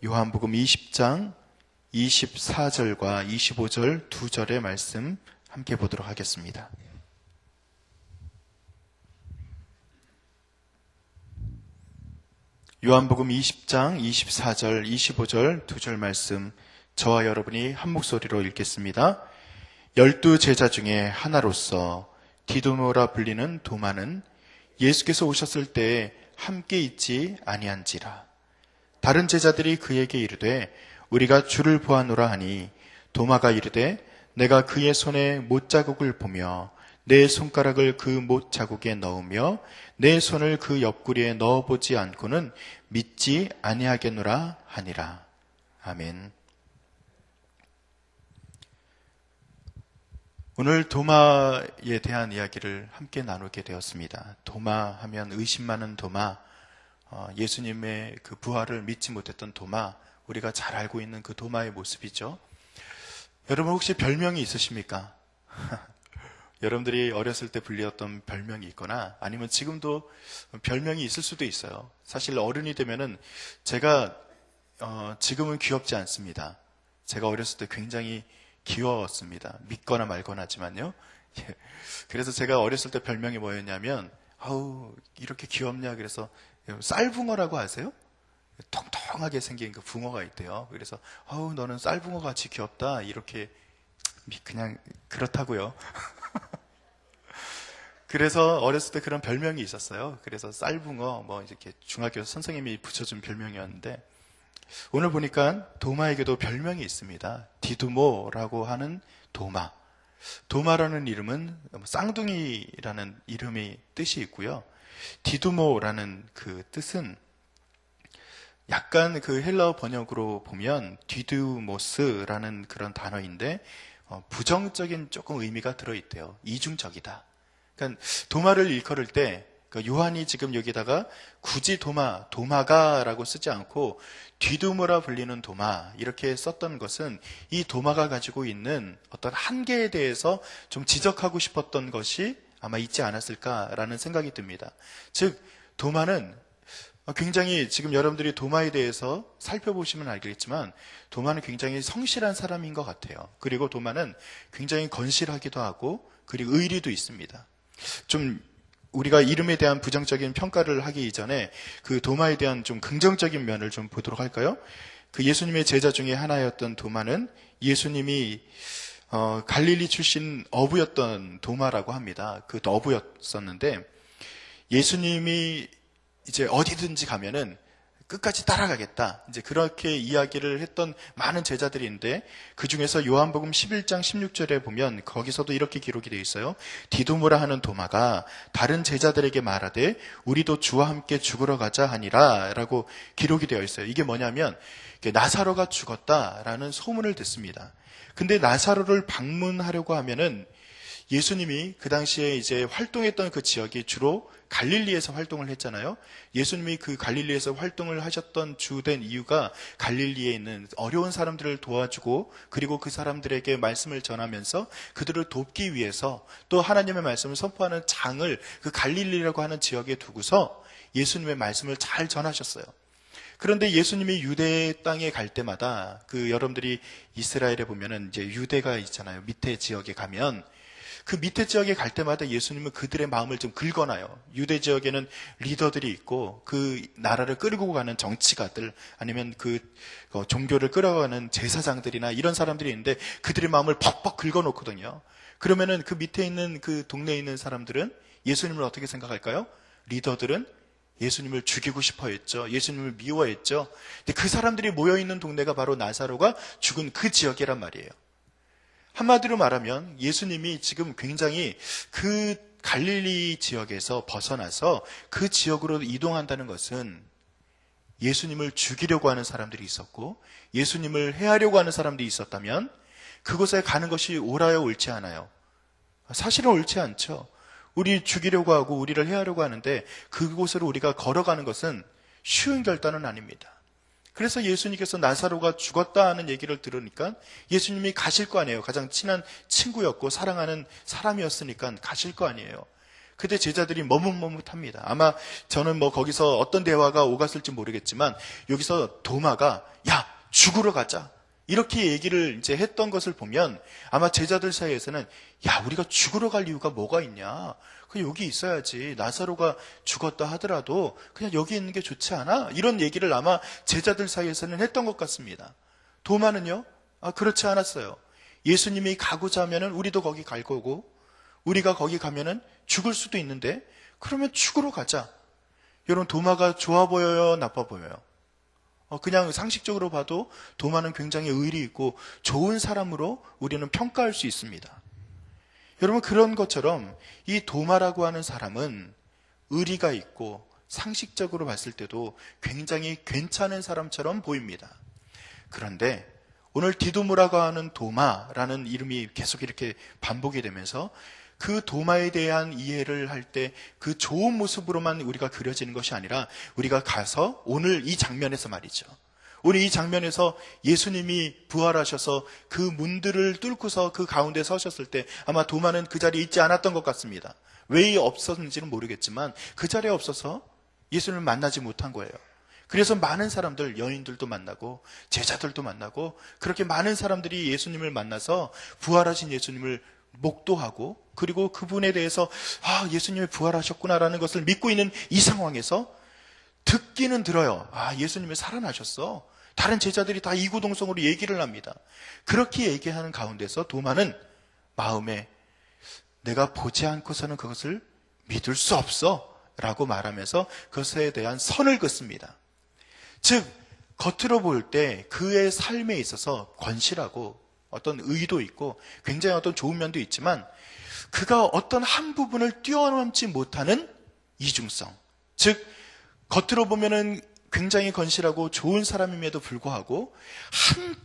요한복음 20장 24절과 25절 두 절의 말씀 함께 보도록 하겠습니다. 요한복음 20장 24절 25절 두 절 말씀 저와 여러분이 한 목소리로 읽겠습니다. 12 제자 중에 하나로서 디도모라 불리는 도마는 예수께서 오셨을 때 함께 있지 아니한지라. 다른 제자들이 그에게 이르되 우리가 주를 보았노라 하니 도마가 이르되 내가 그의 손에 못자국을 보며 내 손가락을 그 못자국에 넣으며 내 손을 그 옆구리에 넣어보지 않고는 믿지 아니하겠노라 하니라. 아멘. 오늘 도마에 대한 이야기를 함께 나누게 되었습니다. 도마 하면 의심 많은 도마, 예수님의 그 부활을 믿지 못했던 도마, 우리가 잘 알고 있는 그 도마의 모습이죠. 여러분 혹시 별명이 있으십니까? 여러분들이 어렸을 때 불렸던 별명이 있거나 아니면 지금도 별명이 있을 수도 있어요. 사실 어른이 되면은 제가 지금은 귀엽지 않습니다. 제가 어렸을 때 굉장히 귀여웠습니다. 믿거나 말거나지만요. 그래서 제가 어렸을 때 별명이 뭐였냐면 아우 이렇게 귀엽냐 그래서 쌀붕어라고 아세요? 통통하게 생긴 그 붕어가 있대요. 그래서 아우 너는 쌀붕어 같이 귀엽다 이렇게 그냥 그렇다고요. 그래서 어렸을 때 그런 별명이 있었어요. 그래서 쌀붕어 뭐 이렇게 중학교 선생님이 붙여준 별명이었는데 오늘 보니까 도마에게도 별명이 있습니다. 디두모라고 하는 도마. 도마라는 이름은 쌍둥이라는 이름이 뜻이 있고요. 디두모라는 그 뜻은 약간 그 헬라어 번역으로 보면 디두모스라는 그런 단어인데 부정적인 조금 의미가 들어있대요. 이중적이다. 그러니까 도마를 일컬을 때 요한이 지금 여기다가 굳이 도마가라고 쓰지 않고 디두모라 불리는 도마 이렇게 썼던 것은 이 도마가 가지고 있는 어떤 한계에 대해서 좀 지적하고 싶었던 것이 아마 있지 않았을까라는 생각이 듭니다. 즉 도마는 굉장히 지금 여러분들이 도마에 대해서 살펴보시면 알겠지만 도마는 굉장히 성실한 사람인 것 같아요. 그리고 도마는 굉장히 건실하기도 하고 그리고 의리도 있습니다. 좀 우리가 이름에 대한 부정적인 평가를 하기 이전에 그 도마에 대한 좀 긍정적인 면을 좀 보도록 할까요? 그 예수님의 제자 중에 하나였던 도마는 예수님이 갈릴리 출신 어부였던 도마라고 합니다. 그 어부였었는데 예수님이 이제 어디든지 가면은 끝까지 따라가겠다. 이제 그렇게 이야기를 했던 많은 제자들이 있는데 그 중에서 요한복음 11장 16절에 보면 거기서도 이렇게 기록이 되어 있어요. 디두모라 하는 도마가 다른 제자들에게 말하되 우리도 주와 함께 죽으러 가자 하니라 라고 기록이 되어 있어요. 이게 뭐냐면 나사로가 죽었다라는 소문을 듣습니다. 근데 나사로를 방문하려고 하면은 예수님이 그 당시에 이제 활동했던 그 지역이 주로 갈릴리에서 활동을 했잖아요. 예수님이 그 갈릴리에서 활동을 하셨던 주된 이유가 갈릴리에 있는 어려운 사람들을 도와주고 그리고 그 사람들에게 말씀을 전하면서 그들을 돕기 위해서 또 하나님의 말씀을 선포하는 장을 그 갈릴리라고 하는 지역에 두고서 예수님의 말씀을 잘 전하셨어요. 그런데 예수님이 유대 땅에 갈 때마다 그 여러분들이 이스라엘에 보면은 이제 유대가 있잖아요. 밑에 지역에 가면 그 밑에 지역에 갈 때마다 예수님은 그들의 마음을 좀 긁어놔요. 유대 지역에는 리더들이 있고 그 나라를 끌고 가는 정치가들 아니면 그 종교를 끌어가는 제사장들이나 이런 사람들이 있는데 그들의 마음을 퍽퍽 긁어놓거든요. 그러면은 그 밑에 있는 그 동네에 있는 사람들은 예수님을 어떻게 생각할까요? 리더들은 예수님을 죽이고 싶어 했죠. 예수님을 미워했죠. 근데 그 사람들이 모여있는 동네가 바로 나사로가 죽은 그 지역이란 말이에요. 한마디로 말하면 예수님이 지금 굉장히 그 갈릴리 지역에서 벗어나서 그 지역으로 이동한다는 것은 예수님을 죽이려고 하는 사람들이 있었고 예수님을 해하려고 하는 사람들이 있었다면 그곳에 가는 것이 옳아요, 옳지 않아요? 사실은 옳지 않죠. 우리 죽이려고 하고 우리를 해하려고 하는데 그곳으로 우리가 걸어가는 것은 쉬운 결단은 아닙니다. 그래서 예수님께서 나사로가 죽었다 하는 얘기를 들으니까 예수님이 가실 거 아니에요. 가장 친한 친구였고 사랑하는 사람이었으니까 가실 거 아니에요. 그때 제자들이 머뭇머뭇합니다. 아마 저는 거기서 어떤 대화가 오갔을지 모르겠지만 여기서 도마가 야 죽으러 가자. 이렇게 얘기를 이제 했던 것을 보면 아마 제자들 사이에서는 야, 우리가 죽으러 갈 이유가 뭐가 있냐? 그냥 여기 있어야지. 나사로가 죽었다 하더라도 그냥 여기 있는 게 좋지 않아? 이런 얘기를 아마 제자들 사이에서는 했던 것 같습니다. 도마는요? 그렇지 않았어요. 예수님이 가고자 하면은 우리도 거기 갈 거고 우리가 거기 가면은 죽을 수도 있는데 그러면 죽으러 가자. 여러분, 도마가 좋아 보여요? 나빠 보여요? 그냥 상식적으로 봐도 도마는 굉장히 의리 있고 좋은 사람으로 우리는 평가할 수 있습니다. 여러분, 그런 것처럼 이 도마라고 하는 사람은 의리가 있고 상식적으로 봤을 때도 굉장히 괜찮은 사람처럼 보입니다. 그런데 오늘 디두모라고 하는 도마라는 이름이 계속 이렇게 반복이 되면서 그 도마에 대한 이해를 할 때 그 좋은 모습으로만 우리가 그려지는 것이 아니라 우리가 가서 오늘 이 장면에서 말이죠. 오늘 이 장면에서 예수님이 부활하셔서 그 문들을 뚫고서 그 가운데 서셨을 때 아마 도마는 그 자리에 있지 않았던 것 같습니다. 왜 없었는지는 모르겠지만 그 자리에 없어서 예수님을 만나지 못한 거예요. 그래서 많은 사람들, 여인들도 만나고 제자들도 만나고 그렇게 많은 사람들이 예수님을 만나서 부활하신 예수님을 목도하고 그리고 그분에 대해서 예수님이 부활하셨구나라는 것을 믿고 있는 이 상황에서 듣기는 들어요. 예수님이 살아나셨어. 다른 제자들이 다 이구동성으로 얘기를 합니다. 그렇게 얘기하는 가운데서 도마는 마음에 내가 보지 않고서는 그것을 믿을 수 없어 라고 말하면서 그것에 대한 선을 긋습니다. 즉 겉으로 볼 때 그의 삶에 있어서 건실하고 어떤 의도 있고 굉장히 어떤 좋은 면도 있지만 그가 어떤 한 부분을 뛰어넘지 못하는 이중성, 즉 겉으로 보면은 굉장히 건실하고 좋은 사람임에도 불구하고 한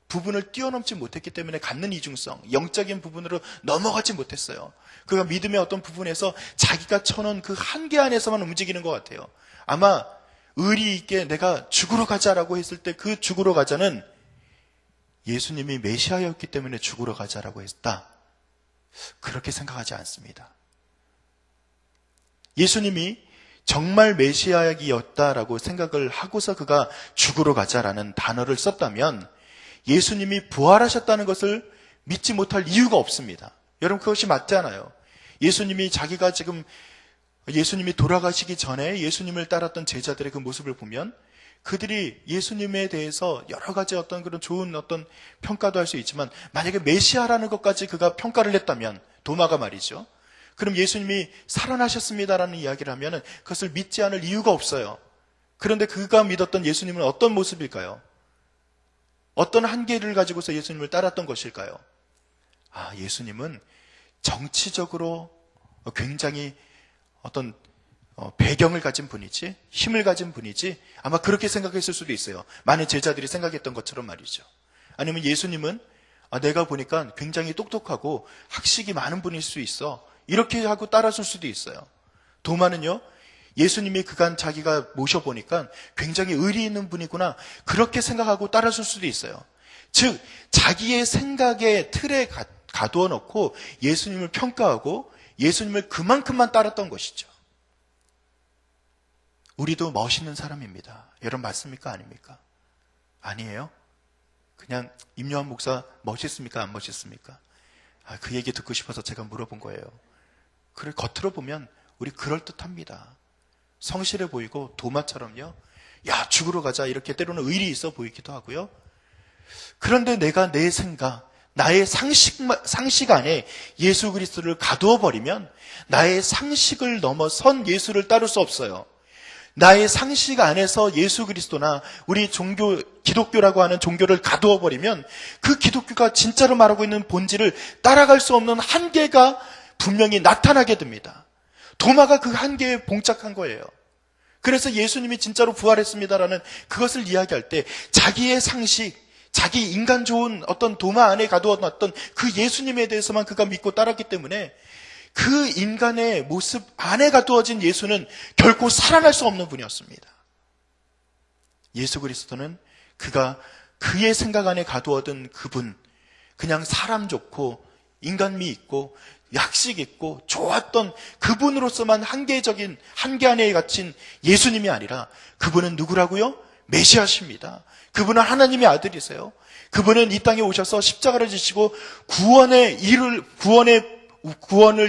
부분을 뛰어넘지 못했기 때문에 갖는 이중성, 영적인 부분으로 넘어가지 못했어요. 그가 믿음의 어떤 부분에서 자기가 쳐놓은 그 한계 안에서만 움직이는 것 같아요. 아마 의리 있게 내가 죽으러 가자라고 했을 때 그 죽으러 가자는 예수님이 메시아였기 때문에 죽으러 가자라고 했다. 그렇게 생각하지 않습니다. 예수님이 정말 메시아였다라고 생각을 하고서 그가 죽으러 가자라는 단어를 썼다면 예수님이 부활하셨다는 것을 믿지 못할 이유가 없습니다. 여러분, 그것이 맞지 않아요. 예수님이 자기가 지금 예수님이 돌아가시기 전에 예수님을 따랐던 제자들의 그 모습을 보면 그들이 예수님에 대해서 여러 가지 어떤 그런 좋은 어떤 평가도 할 수 있지만 만약에 메시아라는 것까지 그가 평가를 했다면 도마가 말이죠. 그럼 예수님이 살아나셨습니다라는 이야기를 하면 그것을 믿지 않을 이유가 없어요. 그런데 그가 믿었던 예수님은 어떤 모습일까요? 어떤 한계를 가지고서 예수님을 따랐던 것일까요? 예수님은 정치적으로 굉장히 어떤 배경을 가진 분이지, 힘을 가진 분이지, 아마 그렇게 생각했을 수도 있어요. 많은 제자들이 생각했던 것처럼 말이죠. 아니면 예수님은 내가 보니까 굉장히 똑똑하고 학식이 많은 분일 수 있어. 이렇게 하고 따라줄 수도 있어요. 도마는요, 예수님이 그간 자기가 모셔보니까 굉장히 의리 있는 분이구나. 그렇게 생각하고 따라줄 수도 있어요. 즉, 자기의 생각의 틀에 가두어 놓고 예수님을 평가하고 예수님을 그만큼만 따랐던 것이죠. 우리도 멋있는 사람입니다. 여러분, 맞습니까? 아닙니까? 아니에요? 그냥 임요한 목사 멋있습니까? 안 멋있습니까? 그 얘기 듣고 싶어서 제가 물어본 거예요. 그래, 겉으로 보면 우리 그럴듯합니다. 성실해 보이고 도마처럼요, 야, 죽으러 가자, 이렇게 때로는 의리 있어 보이기도 하고요. 그런데 내가 내 생각, 나의 상식 안에 예수 그리스도를 가두어 버리면 나의 상식을 넘어선 예수를 따를 수 없어요. 나의 상식 안에서 예수 그리스도나 우리 종교, 기독교라고 하는 종교를 가두어 버리면 그 기독교가 진짜로 말하고 있는 본질을 따라갈 수 없는 한계가 분명히 나타나게 됩니다. 도마가 그 한계에 봉착한 거예요. 그래서 예수님이 진짜로 부활했습니다라는 그것을 이야기할 때 자기의 상식, 자기 인간 좋은 어떤 도마 안에 가두어놨던 그 예수님에 대해서만 그가 믿고 따랐기 때문에 그 인간의 모습 안에 가두어진 예수는 결코 살아날 수 없는 분이었습니다. 예수 그리스도는 그가 그의 생각 안에 가두어둔 그분, 그냥 사람 좋고 인간미 있고 약식 있고 좋았던 그분으로서만 한계적인 한계 안에 갇힌 예수님이 아니라 그분은 누구라고요? 메시아십니다. 그분은 하나님의 아들이세요. 그분은 이 땅에 오셔서 십자가를 지시고 구원을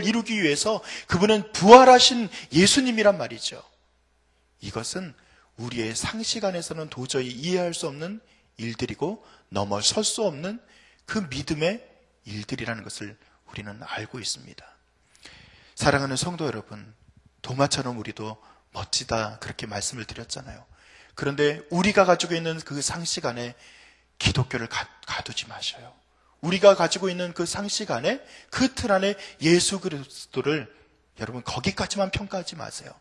이루기 위해서 그분은 부활하신 예수님이란 말이죠. 이것은 우리의 상식 안에서는 도저히 이해할 수 없는 일들이고 넘어설 수 없는 그 믿음의 일들이라는 것을 우리는 알고 있습니다. 사랑하는 성도 여러분, 도마처럼 우리도 멋지다 그렇게 말씀을 드렸잖아요. 그런데 우리가 가지고 있는 그 상식 안에 기독교를 가두지 마셔요. 우리가 가지고 있는 그 상식 안에, 그 틀 안에 예수 그리스도를 여러분 거기까지만 평가하지 마세요.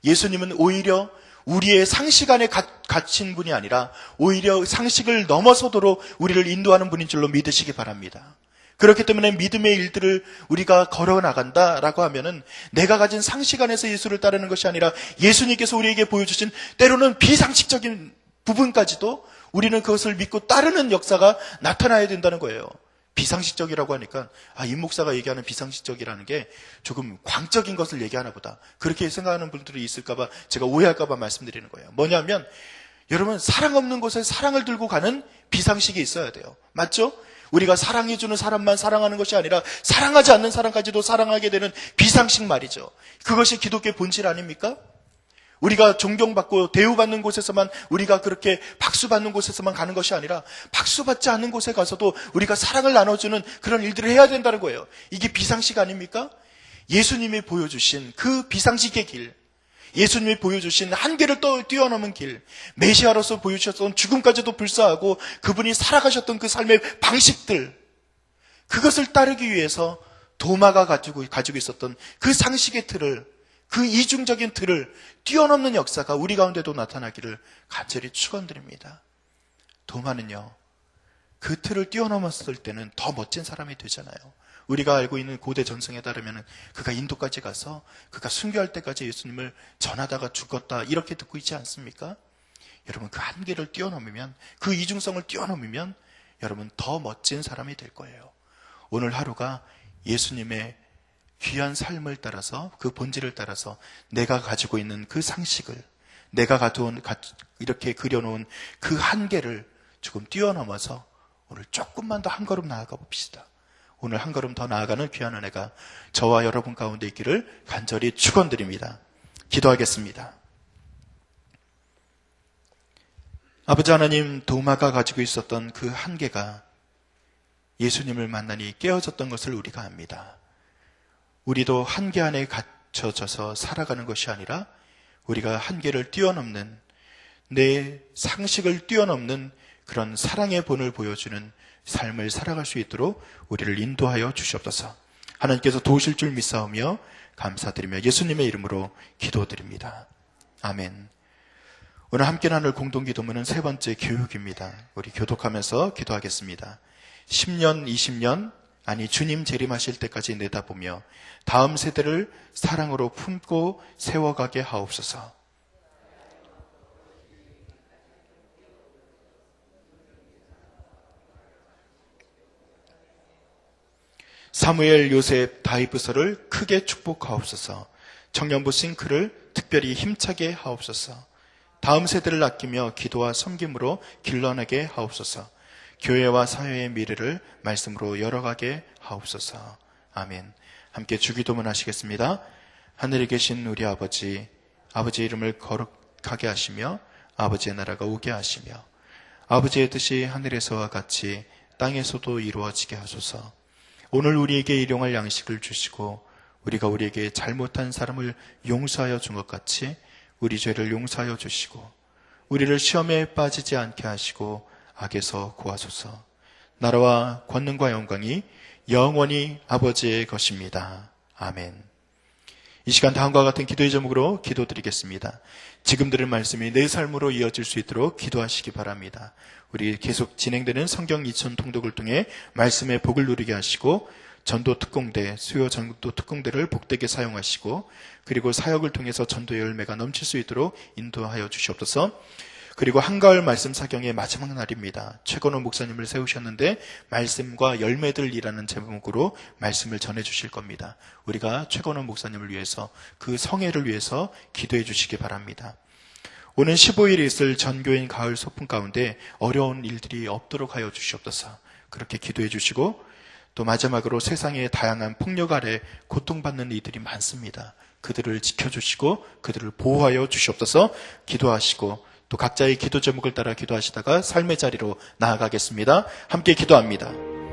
예수님은 오히려 우리의 상식 안에 갇힌 분이 아니라 오히려 상식을 넘어서도록 우리를 인도하는 분인 줄로 믿으시기 바랍니다. 그렇기 때문에 믿음의 일들을 우리가 걸어나간다라고 하면은 내가 가진 상식 안에서 예수를 따르는 것이 아니라 예수님께서 우리에게 보여주신 때로는 비상식적인 부분까지도 우리는 그것을 믿고 따르는 역사가 나타나야 된다는 거예요. 비상식적이라고 하니까 임 목사가 얘기하는 비상식적이라는 게 조금 광적인 것을 얘기하나 보다 그렇게 생각하는 분들이 있을까 봐 제가 오해할까 봐 말씀드리는 거예요. 뭐냐면 여러분 사랑 없는 곳에 사랑을 들고 가는 비상식이 있어야 돼요. 맞죠? 우리가 사랑해주는 사람만 사랑하는 것이 아니라 사랑하지 않는 사람까지도 사랑하게 되는 비상식 말이죠. 그것이 기독교의 본질 아닙니까? 우리가 존경받고 대우받는 곳에서만 우리가 그렇게 박수받는 곳에서만 가는 것이 아니라 박수받지 않는 곳에 가서도 우리가 사랑을 나눠주는 그런 일들을 해야 된다는 거예요. 이게 비상식 아닙니까? 예수님이 보여주신 그 비상식의 길, 예수님이 보여주신 한계를 또 뛰어넘은 길, 메시아로서 보여주셨던 죽음까지도 불사하고 그분이 살아가셨던 그 삶의 방식들, 그것을 따르기 위해서 도마가 가지고 있었던 그 상식의 틀을, 그 이중적인 틀을 뛰어넘는 역사가 우리 가운데도 나타나기를 간절히 축원드립니다. 도마는요, 그 틀을 뛰어넘었을 때는 더 멋진 사람이 되잖아요. 우리가 알고 있는 고대 전승에 따르면 그가 인도까지 가서 그가 순교할 때까지 예수님을 전하다가 죽었다 이렇게 듣고 있지 않습니까? 여러분 그 한계를 뛰어넘으면, 그 이중성을 뛰어넘으면 여러분 더 멋진 사람이 될 거예요. 오늘 하루가 예수님의 귀한 삶을 따라서, 그 본질을 따라서 내가 가지고 있는 그 상식을, 내가 이렇게 그려놓은 그 한계를 조금 뛰어넘어서 오늘 조금만 더 한 걸음 나아가 봅시다. 오늘 한 걸음 더 나아가는 귀한 은혜가 저와 여러분 가운데 있기를 간절히 축원드립니다. 기도하겠습니다. 아버지 하나님, 도마가 가지고 있었던 그 한계가 예수님을 만나니 깨어졌던 것을 우리가 압니다. 우리도 한계 안에 갇혀져서 살아가는 것이 아니라 우리가 한계를 뛰어넘는, 내 상식을 뛰어넘는 그런 사랑의 본을 보여주는 삶을 살아갈 수 있도록 우리를 인도하여 주시옵소서. 하나님께서 도우실 줄 믿사오며 감사드리며 예수님의 이름으로 기도드립니다. 아멘. 오늘 함께 나눌 공동기도문은 세 번째 교육입니다. 우리 교독하면서 기도하겠습니다. 10년, 20년, 아니 주님 재림하실 때까지 내다보며 다음 세대를 사랑으로 품고 세워가게 하옵소서. 사무엘, 요셉, 다윗부서를 크게 축복하옵소서. 청년부 싱크를 특별히 힘차게 하옵소서. 다음 세대를 아끼며 기도와 섬김으로 길러내게 하옵소서. 교회와 사회의 미래를 말씀으로 열어가게 하옵소서. 아멘. 함께 주기도문 하시겠습니다. 하늘에 계신 우리 아버지, 아버지의 이름을 거룩하게 하시며 아버지의 나라가 오게 하시며 아버지의 뜻이 하늘에서와 같이 땅에서도 이루어지게 하소서. 오늘 우리에게 일용할 양식을 주시고 우리가 우리에게 잘못한 사람을 용서하여 준 것 같이 우리 죄를 용서하여 주시고 우리를 시험에 빠지지 않게 하시고 악에서 구하소서. 나라와 권능과 영광이 영원히 아버지의 것입니다. 아멘. 이 시간 다음과 같은 기도의 제목으로 기도드리겠습니다. 지금 들은 말씀이 내 삶으로 이어질 수 있도록 기도하시기 바랍니다. 우리 계속 진행되는 성경 2000 통독을 통해 말씀의 복을 누리게 하시고 전도 특공대, 수요 전도 특공대를 복되게 사용하시고 그리고 사역을 통해서 전도의 열매가 넘칠 수 있도록 인도하여 주시옵소서. 그리고 한가을 말씀 사경의 마지막 날입니다. 최건호 목사님을 세우셨는데 말씀과 열매들이라는 제목으로 말씀을 전해주실 겁니다. 우리가 최건호 목사님을 위해서, 그 성회를 위해서 기도해 주시기 바랍니다. 오는 15일에 있을 전교인 가을 소풍 가운데 어려운 일들이 없도록 하여 주시옵소서. 그렇게 기도해 주시고, 또 마지막으로 세상의 다양한 폭력 아래 고통받는 이들이 많습니다. 그들을 지켜주시고 그들을 보호하여 주시옵소서. 기도하시고 또 각자의 기도 제목을 따라 기도하시다가 삶의 자리로 나아가겠습니다. 함께 기도합니다.